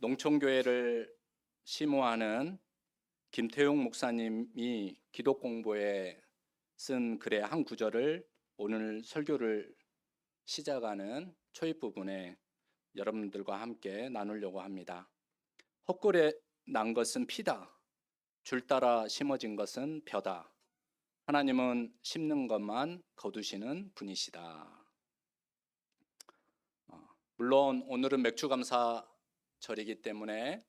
농촌교회를 심호하는 김태용 목사님이 기독공부에 쓴 글의 한 구절을 오늘 설교를 시작하는 초입 부분에 여러분들과 함께 나누려고 합니다. 헛골에 난 것은 피다. 줄 따라 심어진 것은 벼다. 하나님은 심는 것만 거두시는 분이시다. 물론 오늘은 맥주감사절이기 때문에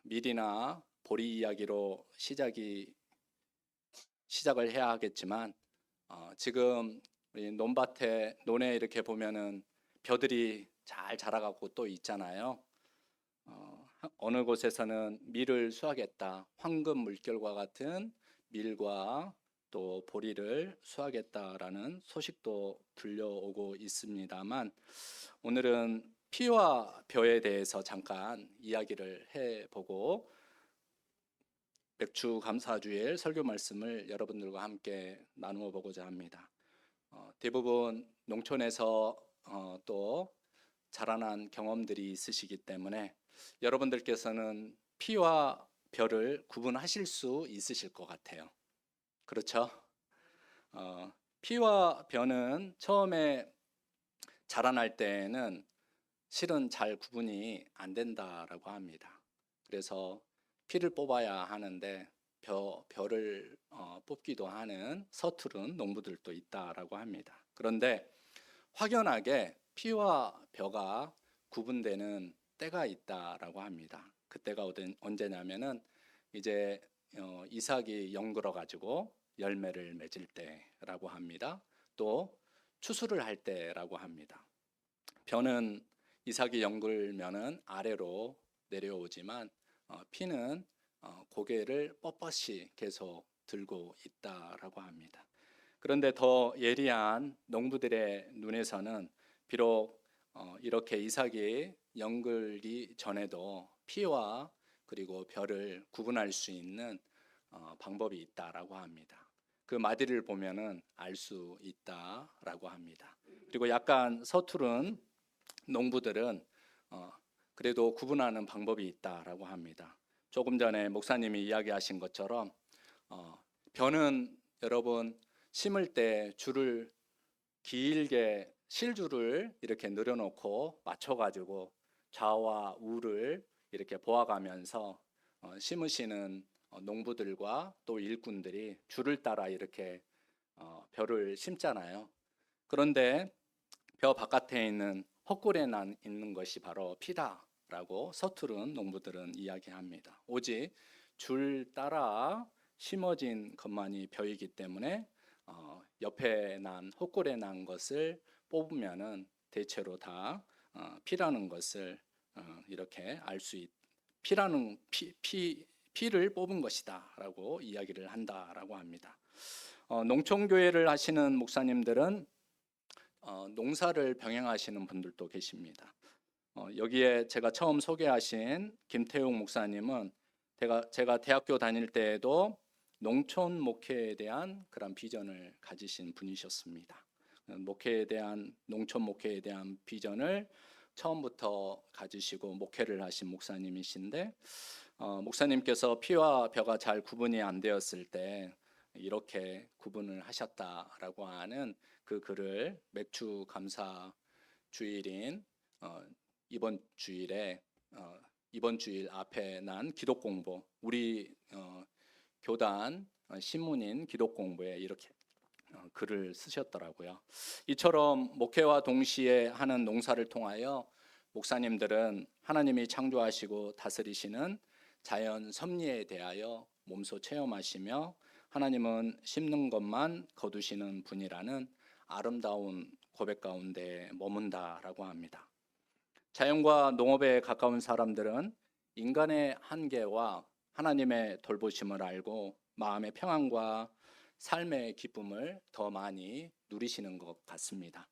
밀이나 보리 이야기로 시작을 해야 하겠지만 지금 우리 논에 이렇게 보면은 벼들이 잘 자라가고 또 있잖아요. 어느 곳에서는 밀을 수확했다. 황금 물결과 같은 밀과 또 보리를 수확했다라는 소식도 들려오고 있습니다만 오늘은 피와 벼에 대해서 잠깐 이야기를 해보고 맥주 감사주일 설교 말씀을 여러분들과 함께 나누어 보고자 합니다. 대부분 농촌에서 또 자라난 경험들이 있으시기 때문에 여러분들께서는 피와 벼를 구분하실 수 있으실 것 같아요. 그렇죠? 피와 벼는 처음에 자라날 때에는 실은 잘 구분이 안 된다라고 합니다. 그래서 피를 뽑아야 하는데 벼를 뽑기도 하는 서투른 농부들도 있다라고 합니다. 그런데 확연하게 피와 벼가 구분되는 때가 있다라고 합니다. 그때가 언제냐면은 이제 이삭이 연글어 가지고 열매를 맺을 때라고 합니다. 또 추수를 할 때라고 합니다. 벼는 이삭이 연글면은 아래로 내려오지만 피는 고개를 뻣뻣이 계속 들고 있다라고 합니다. 그런데 더 예리한 농부들의 눈에서는 비록 이렇게 이삭이 연글기 전에도 피와 그리고 벼를 구분할 수 있는 방법이 있다라고 합니다. 그 마디를 보면은 알 수 있다라고 합니다. 그리고 약간 서투른 농부들은 그래도 구분하는 방법이 있다라고 합니다. 조금 전에 목사님이 이야기하신 것처럼 벼는 여러분 심을 때 줄을 길게 실줄을 이렇게 늘어놓고 맞춰가지고 좌와 우를 이렇게 보아가면서 심으시는 농부들과 또 일꾼들이 줄을 따라 이렇게 벼를 심잖아요. 그런데 벼 바깥에 있는 헛골에 있는 것이 바로 피다라고 서투른 농부들은 이야기합니다. 오직 줄 따라 심어진 것만이 벼이기 때문에 옆에 난 헛골에 난 것을 뽑으면은 대체로 다 피라는 것을 이렇게 알 수 피라는 피를 뽑은 것이다라고 이야기를 한다라고 합니다. 농촌교회를 하시는 목사님들은 농사를 병행하시는 분들도 계십니다. 여기에 제가 처음 소개하신 김태용 목사님은 제가 대학교 다닐 때에도 농촌 목회에 대한 그런 비전을 가지신 분이셨습니다. 농촌 목회에 대한 비전을 처음부터 가지시고 목회를 하신 목사님이신데 목사님께서 피와 벼가 잘 구분이 안 되었을 때 이렇게 구분을 하셨다라고 하는 그 글을 맥주 감사 주일인 이번 주일 앞에 난 기독 공부 우리 교단 신문인 기독 공부에 이렇게 글을 쓰셨더라고요. 이처럼 목회와 동시에 하는 농사를 통하여 목사님들은 하나님이 창조하시고 다스리시는 자연 섭리에 대하여 몸소 체험하시며 하나님은 심는 것만 거두시는 분이라는 아름다운 고백 가운데 머문다라고 합니다. 자연과 농업에 가까운 사람들은 인간의 한계와 하나님의 돌보심을 알고 마음의 평안과 삶의 기쁨을 더 많이 누리시는 것 같습니다.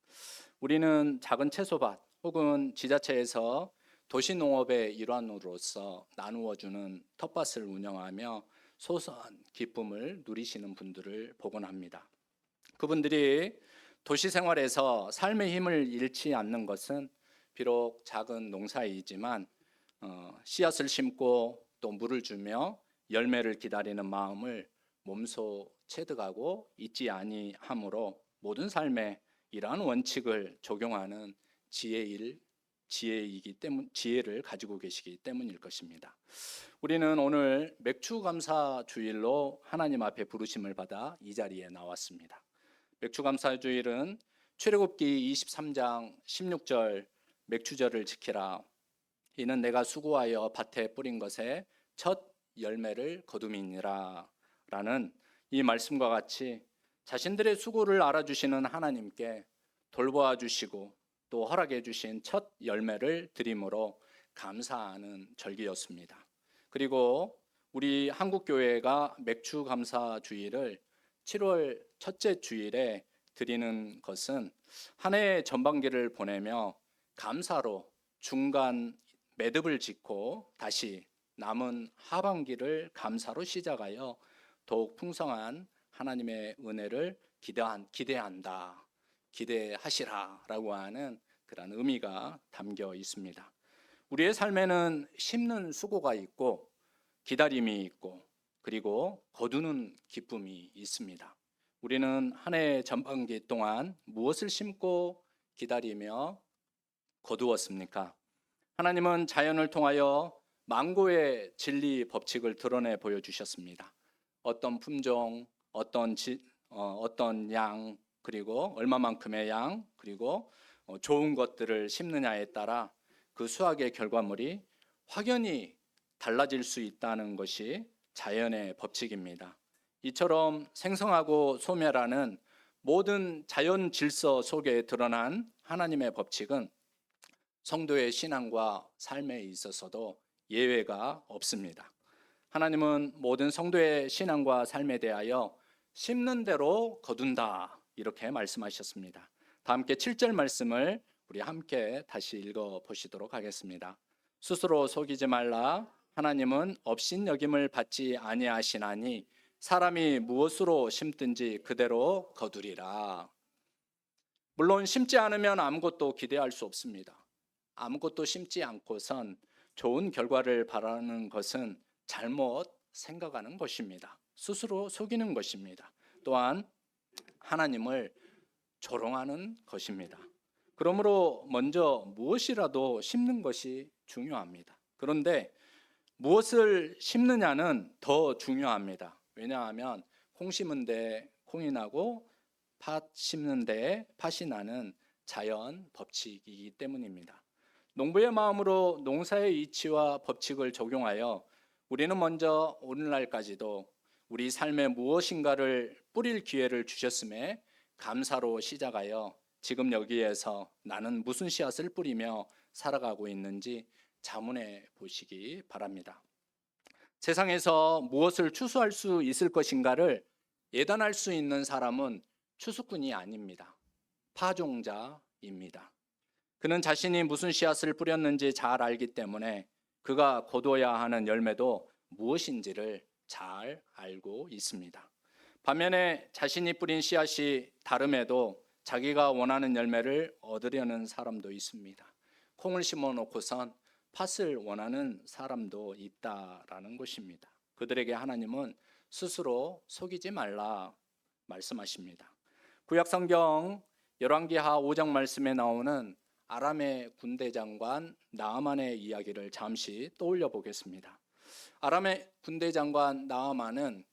우리는 작은 채소밭 혹은 지자체에서 도시농업의 일환으로서 나누어주는 텃밭을 운영하며 소소한 기쁨을 누리시는 분들을 보곤 합니다. 그분들이 도시 생활에서 삶의 힘을 잃지 않는 것은 비록 작은 농사이지만 씨앗을 심고 또 물을 주며 열매를 기다리는 마음을 몸소 체득하고 잊지 아니함으로 모든 삶에 이러한 원칙을 적용하는 지혜를 가지고 계시기 때문일 것입니다. 우리는 오늘 맥추감사 주일로 하나님 앞에 부르심을 받아 이 자리에 나왔습니다. 맥추감사 주일은 출애굽기 23장 16절 맥추절을 지키라. 이는 내가 수고하여 밭에 뿌린 것에 첫 열매를 거둠이니라 라는 이 말씀과 같이 자신들의 수고를 알아주시는 하나님께 돌보아 주시고 또 허락해 주신 첫 열매를 드림으로 감사하는 절기였습니다. 그리고 우리 한국교회가 맥추감사 주일을 7월 첫째 주일에 드리는 것은 한 해의 전반기를 보내며 감사로 중간 매듭을 짓고 다시 남은 하반기를 감사로 시작하여 더욱 풍성한 하나님의 은혜를 기대한다, 기대하시라라고 하는 그런 의미가 담겨 있습니다. 우리의 삶에는 심는 수고가 있고 기다림이 있고 그리고 거두는 기쁨이 있습니다. 우리는 한 해 전반기 동안 무엇을 심고 기다리며 거두었습니까? 하나님은 자연을 통하여 만고의 진리 법칙을 드러내 보여주셨습니다. 어떤 품종, 어떤 양, 그리고 얼마만큼의 양, 그리고 좋은 것들을 심느냐에 따라 그 수확의 결과물이 확연히 달라질 수 있다는 것이 자연의 법칙입니다. 이처럼 생성하고 소멸하는 모든 자연 질서 속에 드러난 하나님의 법칙은 성도의 신앙과 삶에 있어서도 예외가 없습니다. 하나님은 모든 성도의 신앙과 삶에 대하여 심는 대로 거둔다 이렇게 말씀하셨습니다. 다 함께 7절 말씀을 우리 함께 다시 읽어 보시도록 하겠습니다. 스스로 속이지 말라. 하나님은 업신여김을 받지 아니하시나니 사람이 무엇으로 심든지 그대로 거두리라. 물론 심지 않으면 아무것도 기대할 수 없습니다. 아무것도 심지 않고선 좋은 결과를 바라는 것은 잘못 생각하는 것입니다. 스스로 속이는 것입니다. 또한 하나님을 조롱하는 것입니다. 그러므로 먼저 무엇이라도 심는 것이 중요합니다. 그런데 무엇을 심느냐는 더 중요합니다. 왜냐하면 콩 심은 데 콩이 나고 팥 심는 데 팥이 나는 자연 법칙이기 때문입니다. 농부의 마음으로 농사의 이치와 법칙을 적용하여 우리는 먼저 오늘날까지도 우리 삶에 무엇인가를 뿌릴 기회를 주셨음에 감사로 시작하여 지금 여기에서 나는 무슨 씨앗을 뿌리며 살아가고 있는지 자문해 보시기 바랍니다. 세상에서 무엇을 추수할 수 있을 것인가를 예단할 수 있는 사람은 추수꾼이 아닙니다. 파종자입니다. 그는 자신이 무슨 씨앗을 뿌렸는지 잘 알기 때문에 그가 거두어야 하는 열매도 무엇인지를 잘 알고 있습니다. 반면에 자신이 뿌린 씨앗이 다름에도 자기가 원하는 열매를 얻으려는 사람도 있습니다. 콩을 심어 놓고선 팥을 원하는 사람도 있다라는 것입니다. 그들에게 하나님은 스스로 속이지 말라 말씀하십니다. 구약성경 열왕기하 5장 말씀에 나오는 아람의 군대 장관 나아만의 이야기를 잠시 떠올려 보겠습니다. 아람의 군대 장관 나아만은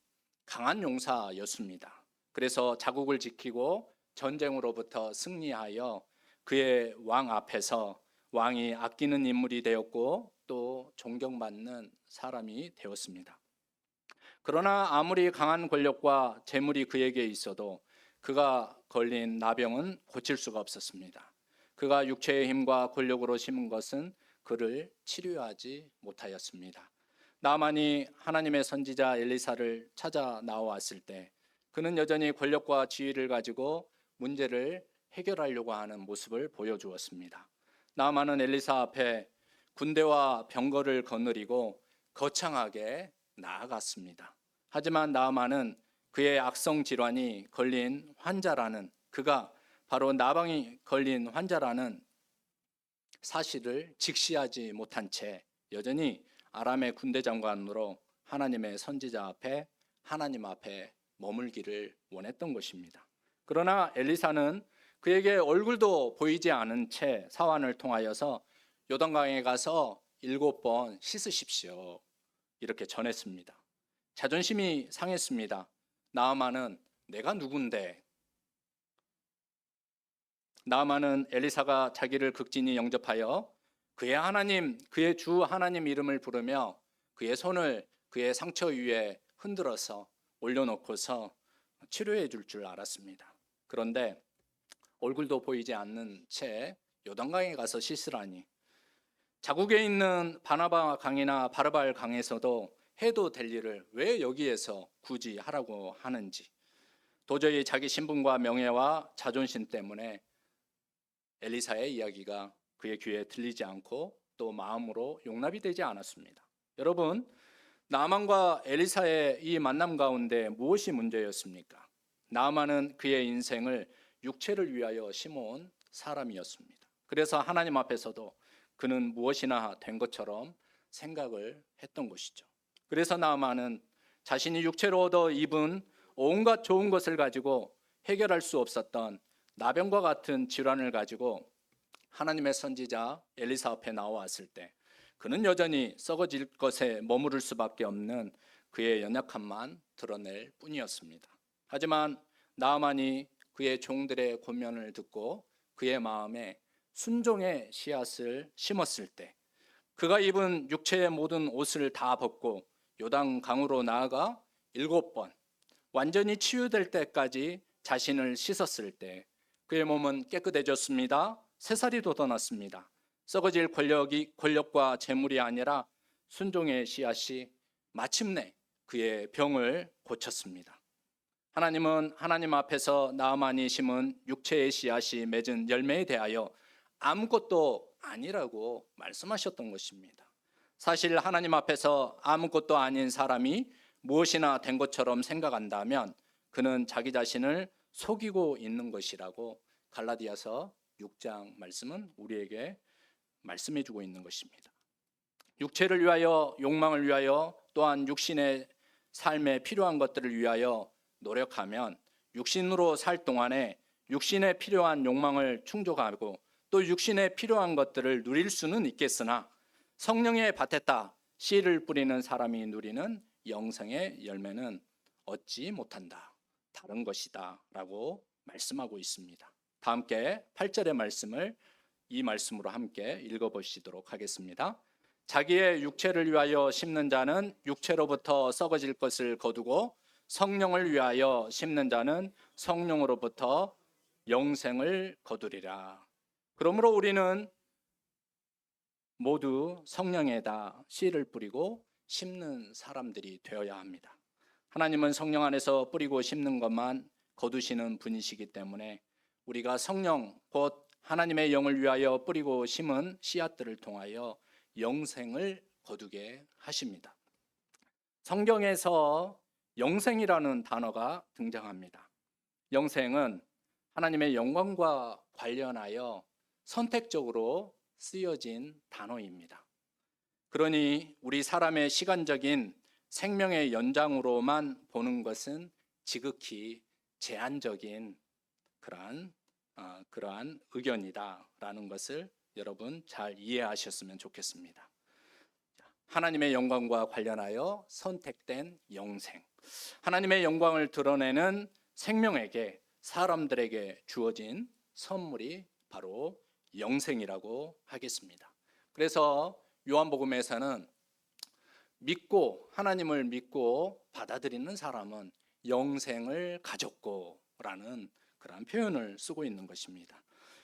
강한 용사였습니다. 그래서 자국을 지키고 전쟁으로부터 승리하여 그의 왕 앞에서 왕이 아끼는 인물이 되었고 또 존경받는 사람이 되었습니다. 그러나 아무리 강한 권력과 재물이 그에게 있어도 그가 걸린 나병은 고칠 수가 없었습니다. 그가 육체의 힘과 권력으로 심은 것은 그를 치료하지 못하였습니다. 나만이 하나님의 선지자 엘리사를 찾아 나왔을 때 그는 여전히 권력과 지위를 가지고 문제를 해결하려고 하는 모습을 보여주었습니다. 나만은 엘리사 앞에 군대와 병거를 거느리고 거창하게 나아갔습니다. 하지만 나만은 그의 악성 질환이 걸린 환자라는, 그가 바로 나방이 걸린 환자라는 사실을 직시하지 못한 채 여전히 아람의 군대 장관으로 하나님의 선지자 앞에 하나님 앞에 머물기를 원했던 것입니다. 그러나 엘리사는 그에게 얼굴도 보이지 않은 채 사환을 통하여서 요단강에 가서 7번 씻으십시오. 이렇게 전했습니다. 자존심이 상했습니다. 나아만은 내가 누군데? 나아만은 엘리사가 자기를 극진히 영접하여 그의 하나님, 그의 주 하나님 이름을 부르며 그의 손을 그의 상처 위에 흔들어서 올려놓고서 치료해 줄 줄 알았습니다. 그런데 얼굴도 보이지 않는 채 요단강에 가서 씻으라니, 자국에 있는 바나바 강이나 바르발 강에서도 해도 될 일을 왜 여기에서 굳이 하라고 하는지, 도저히 자기 신분과 명예와 자존심 때문에 엘리사의 이야기가 그의 귀에 들리지 않고 또 마음으로 용납이 되지 않았습니다. 여러분, 나아만과 엘리사의 이 만남 가운데 무엇이 문제였습니까? 나아만은 그의 인생을 육체를 위하여 심어온 사람이었습니다. 그래서 하나님 앞에서도 그는 무엇이나 된 것처럼 생각을 했던 것이죠. 그래서 나아만은 자신이 육체로 얻어 입은 온갖 좋은 것을 가지고 해결할 수 없었던 나병과 같은 질환을 가지고 하나님의 선지자 엘리사 앞에 나왔을 때 그는 여전히 썩어질 것에 머무를 수밖에 없는 그의 연약함만 드러낼 뿐이었습니다. 하지만 나아만이 그의 종들의 권면을 듣고 그의 마음에 순종의 씨앗을 심었을 때, 그가 입은 육체의 모든 옷을 다 벗고 요단 강으로 나아가 7번 완전히 치유될 때까지 자신을 씻었을 때 그의 몸은 깨끗해졌습니다. 새살이 돋아났습니다. 썩어질 권력과 재물이 아니라 순종의 씨앗이 마침내 그의 병을 고쳤습니다. 하나님은 하나님 앞에서 나아만이 심은 육체의 씨앗이 맺은 열매에 대하여 아무것도 아니라고 말씀하셨던 것입니다. 사실 하나님 앞에서 아무것도 아닌 사람이 무엇이나 된 것처럼 생각한다면 그는 자기 자신을 속이고 있는 것이라고 갈라디아서 6장 말씀은 우리에게 말씀해 주고 있는 것입니다. 육체를 위하여, 욕망을 위하여, 또한 육신의 삶에 필요한 것들을 위하여 노력하면 육신으로 살 동안에 육신에 필요한 욕망을 충족하고 또 육신에 필요한 것들을 누릴 수는 있겠으나 성령의 밭에다 씨를 뿌리는 사람이 누리는 영생의 열매는 얻지 못한다. 다른 것이다 라고 말씀하고 있습니다. 다 함께 8절의 말씀을 이 말씀으로 함께 읽어보시도록 하겠습니다. 자기의 육체를 위하여 심는 자는 육체로부터 썩어질 것을 거두고 성령을 위하여 심는 자는 성령으로부터 영생을 거두리라. 그러므로 우리는 모두 성령에다 씨를 뿌리고 심는 사람들이 되어야 합니다. 하나님은 성령 안에서 뿌리고 심는 것만 거두시는 분이시기 때문에 우리가 성령 곧 하나님의 영을 위하여 뿌리고 심은 씨앗들을 통하여 영생을 거두게 하십니다. 성경에서 영생이라는 단어가 등장합니다. 영생은 하나님의 영광과 관련하여 선택적으로 쓰여진 단어입니다. 그러니 우리 사람의 시간적인 생명의 연장으로만 보는 것은 지극히 제한적인 그러한 의견이다라는 것을 여러분 잘 이해하셨으면 좋겠습니다. 하나님의 영광과 관련하여 선택된 영생, 하나님의 영광을 드러내는 생명에게, 사람들에게 주어진 선물이 바로 영생이라고 하겠습니다. 그래서 요한복음에서는 하나님을 믿고 받아들이는 사람은 영생을 가졌고라는 그런 표현을 쓰고 있는 것입니다.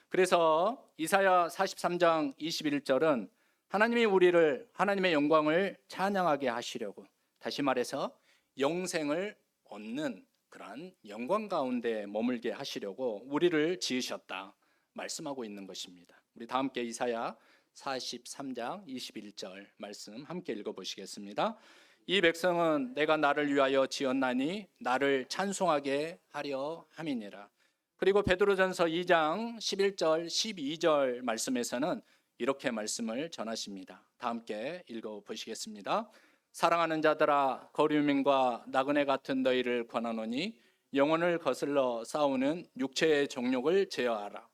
그래서 이사야 43장 21절은 하나님이 우리를 하나님의 영광을 찬양하게 하시려고, 다시 말해서 영생을 얻는 그러한 영광 가운데 머물게 하시려고 우리를 지으셨다 말씀하고 있는 것입니다. 우리 다 함께 이사야 43장 21절 말씀 함께 읽어보시겠습니다. 이 백성은 내가 나를 위하여 지었나니 나를 찬송하게 하려 함이니라. 그리고 베드로전서 2장 11절 12절 말씀에서는 이렇게 말씀을 전하십니다. 다 함께 읽어보시겠습니다. 사랑하는 자들아, 거류민과 나그네 같은 너희를 권하노니 영혼을 거슬러 싸우는 육체의 정욕을 제어하라.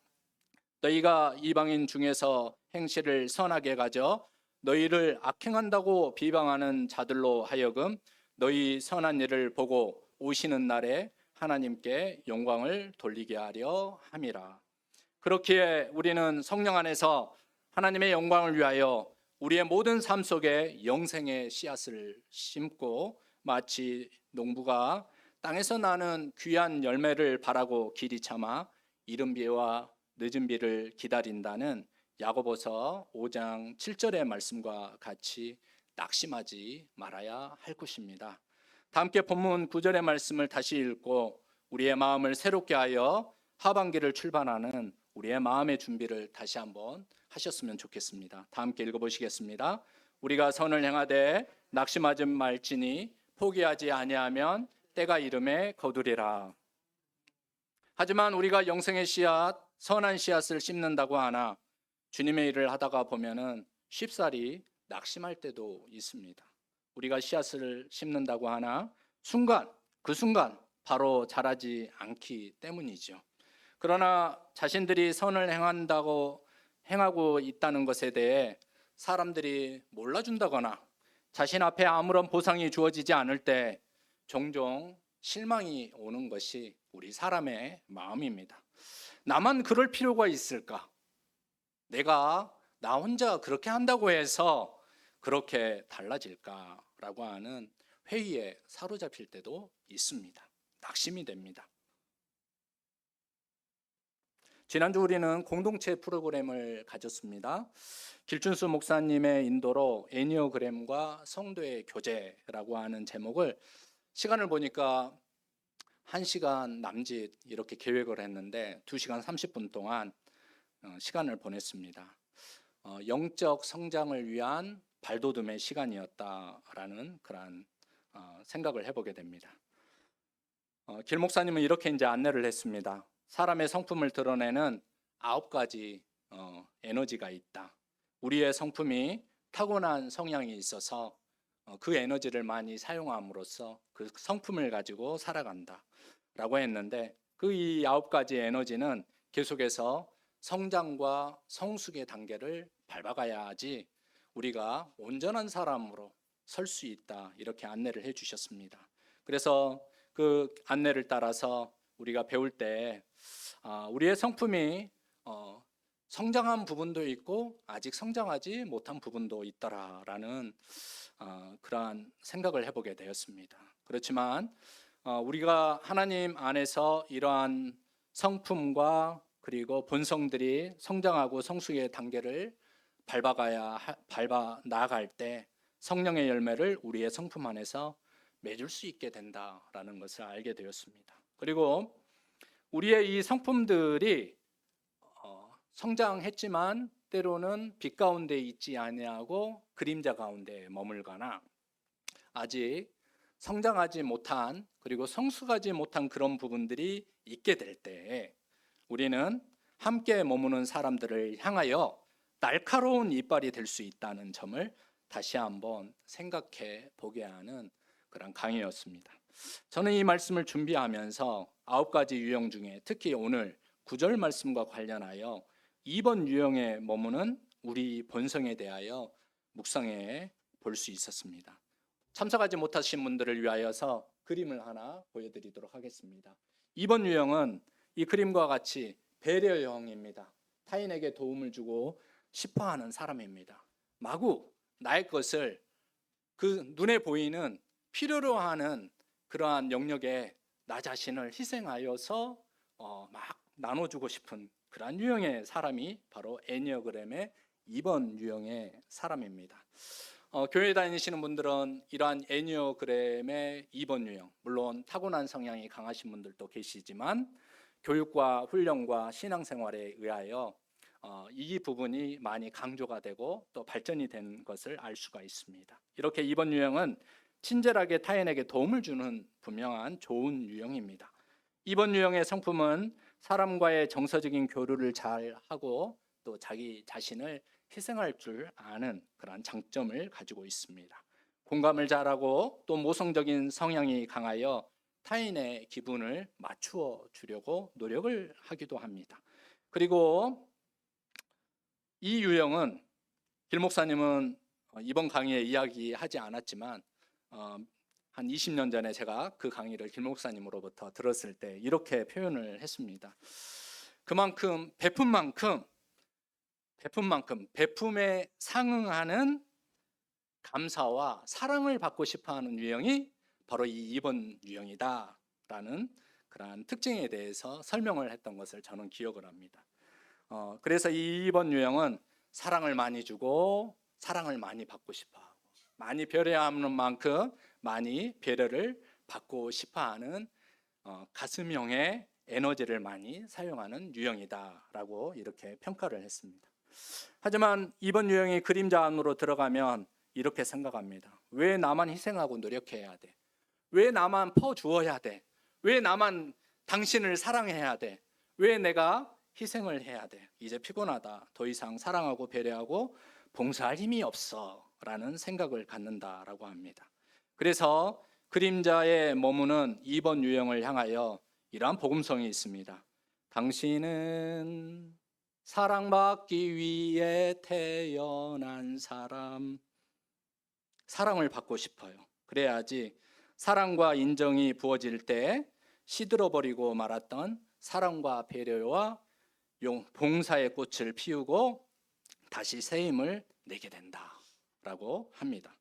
너희가 이방인 중에서 행실을 선하게 가져 너희를 악행한다고 비방하는 자들로 하여금 너희 선한 일을 보고 오시는 날에 하나님께 영광을 돌리게 하려 함이라. 그렇기에 우리는 성령 안에서 하나님의 영광을 위하여 우리의 모든 삶 속에 영생의 씨앗을 심고 마치 농부가 땅에서 나는 귀한 열매를 바라고 길이 참아 이른 비와 늦은 비를 기다린다는 야고보서 5장 7절의 말씀과 같이 낙심하지 말아야 할 것입니다. 다 함께 본문 9절의 말씀을 다시 읽고 우리의 마음을 새롭게 하여 하반기를 출발하는 우리의 마음의 준비를 다시 한번 하셨으면 좋겠습니다. 다 함께 읽어보시겠습니다. 우리가 선을 행하되 낙심하지 말지니 포기하지 아니하면 때가 이름에 거두리라. 하지만 우리가 영생의 씨앗, 선한 씨앗을 심는다고 하나 주님의 일을 하다가 보면은 쉽사리 낙심할 때도 있습니다. 우리가 씨앗을 심는다고 하나 그 순간 바로 자라지 않기 때문이죠. 그러나 자신들이 선을 행하고 있다는 것에 대해 사람들이 몰라준다거나 자신 앞에 아무런 보상이 주어지지 않을 때 종종 실망이 오는 것이 우리 사람의 마음입니다. 나만 그럴 필요가 있을까? 나 혼자 그렇게 한다고 해서 그렇게 달라질까라고 하는 회의에 사로잡힐 때도 있습니다. 낙심이 됩니다. 지난주 우리는 공동체 프로그램을 가졌습니다. 길준수 목사님의 인도로 애니어그램과 성도의 교제라고 하는 제목을 시간을 보니까 1시간 남짓 이렇게 계획을 했는데 2시간 30분 동안 시간을 보냈습니다. 영적 성장을 위한 발돋움의 시간이었다라는 그런 생각을 해보게 됩니다. 길 목사님은 이렇게 이제 안내를 했습니다. 사람의 성품을 드러내는 9가지 에너지가 있다. 우리의 성품이 타고난 성향이 있어서 그 에너지를 많이 사용함으로써 그 성품을 가지고 살아간다 라고 했는데 그 이 9가지 에너지는 계속해서 성장과 성숙의 단계를 밟아가야지 우리가 온전한 사람으로 설 수 있다 이렇게 안내를 해 주셨습니다. 그래서 그 안내를 따라서 우리가 배울 때 우리의 성품이 성장한 부분도 있고 아직 성장하지 못한 부분도 있더라라는 그러한 생각을 해보게 되었습니다. 그렇지만 우리가 하나님 안에서 이러한 성품과 그리고 본성들이 성장하고 성숙의 단계를 밟아 나아갈 때 성령의 열매를 우리의 성품 안에서 맺을 수 있게 된다라는 것을 알게 되었습니다. 그리고 우리의 이 성품들이 성장했지만 때로는 빛 가운데 있지 아니하고 그림자 가운데 머물거나 아직 성장하지 못한 그리고 성숙하지 못한 그런 부분들이 있게 될 때 우리는 함께 머무는 사람들을 향하여 날카로운 이빨이 될 수 있다는 점을 다시 한번 생각해 보게 하는 그런 강의였습니다. 저는 이 말씀을 준비하면서 9가지 유형 중에 특히 오늘 9절 말씀과 관련하여 2번 유형에 머무는 우리 본성에 대하여 묵상해 볼 수 있었습니다. 참석하지 못하신 분들을 위하여서 그림을 하나 보여드리도록 하겠습니다. 2번 유형은 이 그림과 같이 배려형입니다. 타인에게 도움을 주고 싶어하는 사람입니다. 마구 나의 것을 그 눈에 보이는 필요로 하는 그러한 영역에 나 자신을 희생하여서 막 나눠주고 싶은 그러한 유형의 사람이 바로 애니어그램의 2번 유형의 사람입니다. 교회 다니시는 분들은 이러한 애니어그램의 2번 유형, 물론 타고난 성향이 강하신 분들도 계시지만 교육과 훈련과 신앙생활에 의하여 이 부분이 많이 강조가 되고 또 발전이 된 것을 알 수가 있습니다. 이렇게 2번 유형은 친절하게 타인에게 도움을 주는 분명한 좋은 유형입니다. 2번 유형의 성품은 사람과의 정서적인 교류를 잘 하고 또 자기 자신을 희생할 줄 아는 그런 장점을 가지고 있습니다. 공감을 잘하고 또 모성적인 성향이 강하여 타인의 기분을 맞추어 주려고 노력을 하기도 합니다. 그리고 이 유형은 길 목사님은 이번 강의에 이야기하지 않았지만 한 20년 전에 제가 그 강의를 길 목사님으로부터 들었을 때 이렇게 표현을 했습니다. 그만큼 베푼 만큼 베품에 상응하는 감사와 사랑을 받고 싶어하는 유형이 바로 이 2번 유형이다라는 그러한 특징에 대해서 설명을 했던 것을 저는 기억을 합니다. 그래서 이 2번 유형은 사랑을 많이 주고 사랑을 많이 받고 싶어하고 많이 배려하는 만큼 많이 배려를 받고 싶어하는 가슴형의 에너지를 많이 사용하는 유형이다라고 이렇게 평가를 했습니다. 하지만 2번 유형이 그림자 안으로 들어가면 이렇게 생각합니다. 왜 나만 희생하고 노력해야 돼? 왜 나만 퍼주어야 돼? 왜 나만 당신을 사랑해야 돼? 왜 내가 희생을 해야 돼? 이제 피곤하다. 더 이상 사랑하고 배려하고 봉사할 힘이 없어 라는 생각을 갖는다라고 합니다. 그래서 그림자에 머무는 2번 유형을 향하여 이러한 복음성이 있습니다. 당신은 사랑받기 위해 태어난 사람. 사랑을 받고 싶어요. 그래야지 사랑과 인정이 부어질 때 시들어버리고 말았던 사랑과 배려와 봉사의 꽃을 피우고 다시 새 힘을 내게 된다라고 합니다.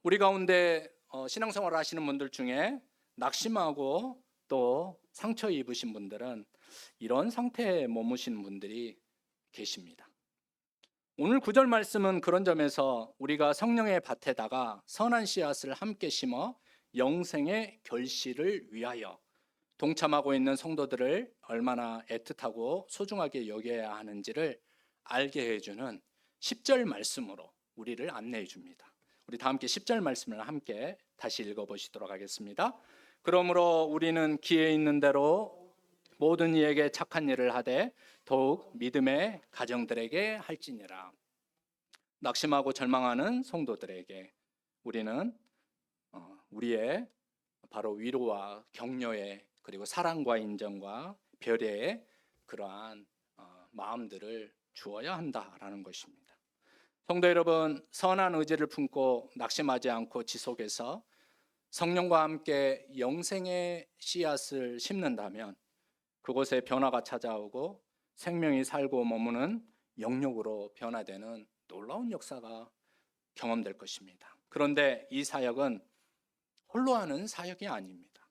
우리 가운데 신앙생활을 하시는 분들 중에 낙심하고 또 상처 입으신 분들은 이런 상태에 머무시는 분들이 계십니다. 오늘 9절 말씀은 그런 점에서 우리가 성령의 밭에다가 선한 씨앗을 함께 심어 영생의 결실을 위하여 동참하고 있는 성도들을 얼마나 애틋하고 소중하게 여겨야 하는지를 알게 해주는 10절 말씀으로 우리를 안내해 줍니다. 우리 다 함께 10절 말씀을 함께 다시 읽어보시도록 하겠습니다. 그러므로 우리는 기회 있는 대로 모든 이에게 착한 일을 하되 더욱 믿음의 가정들에게 할지니라. 낙심하고 절망하는 성도들에게 우리는 우리의 바로 위로와 격려의 그리고 사랑과 인정과 배려의 그러한 마음들을 주어야 한다라는 것입니다. 성도 여러분, 선한 의지를 품고 낙심하지 않고 지속해서 성령과 함께 영생의 씨앗을 심는다면 그곳에 변화가 찾아오고 생명이 살고 머무는 영역으로 변화되는 놀라운 역사가 경험될 것입니다. 그런데 이 사역은 홀로 하는 사역이 아닙니다.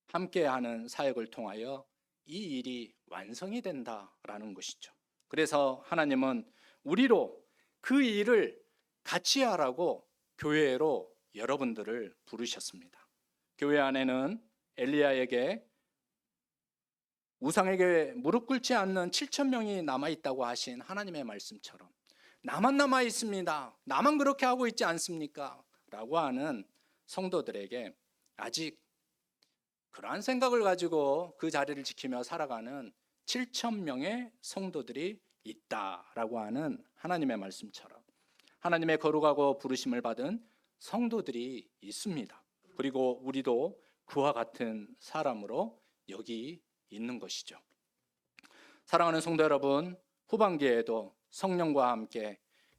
함께하는 사역을 통하여 이 일이 완성이 된다라는 것이죠. 그래서 하나님은 우리로 그 일을 같이 하라고 교회로 여러분들을 부르셨습니다. 교회 안에는 엘리야에게 우상에게 무릎 꿇지 않는 7,000명이 남아있다고 하신 하나님의 말씀처럼 나만 남아있습니다. 나만 그렇게 하고 있지 않습니까? 라고 하는 성도들에게 아직 그러한 생각을 가지고 그 자리를 지키며 살아가는 7,000명의 성도들이 있다라고 하는 하나님의 말씀처럼 하나님의 거룩하고 부르심을 받은 성도들이 있습니다. 그리고 우리도 그와 같은 사람으로 여기 있는 것이죠. 사랑하는 성도 여러분, 후반기에도 성령과 함께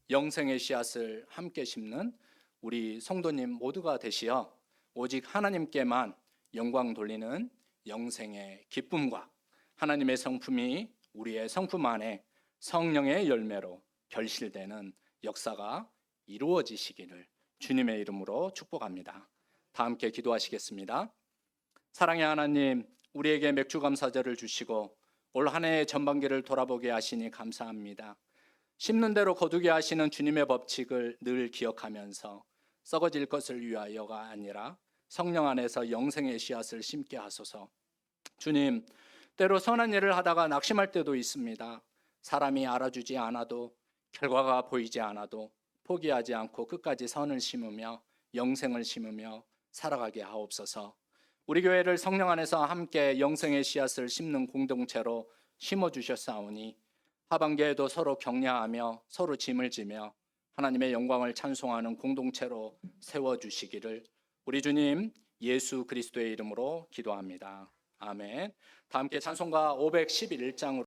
영생의 씨앗을 함께 심는 우리 성도님 모두가 되시어 오직 하나님께만 영광 돌리는 영생의 기쁨과 하나님의 성품이 우리의 성품 안에 성령의 열매로 결실되는 역사가 이루어지시기를 주님의 이름으로 축복합니다. 다 함께 기도하시겠습니다. 사랑의 하나님, 우리에게 맥주 감사절을 주시고 올 한 해의 전반기를 돌아보게 하시니 감사합니다. 심는 대로 거두게 하시는 주님의 법칙을 늘 기억하면서 썩어질 것을 위하여가 아니라 성령 안에서 영생의 씨앗을 심게 하소서. 주님, 때로 선한 일을 하다가 낙심할 때도 있습니다. 사람이 알아주지 않아도 결과가 보이지 않아도 포기하지 않고 끝까지 선을 심으며 영생을 심으며 살아가게 하옵소서. 우리 교회를 성령 안에서 함께 영생의 씨앗을 심는 공동체로 심어주셨사오니 하반기에도 서로 격려하며 서로 짐을 지며 하나님의 영광을 찬송하는 공동체로 세워주시기를 우리 주님 예수 그리스도의 이름으로 기도합니다. 아멘. 다 함께 찬송가 511장으로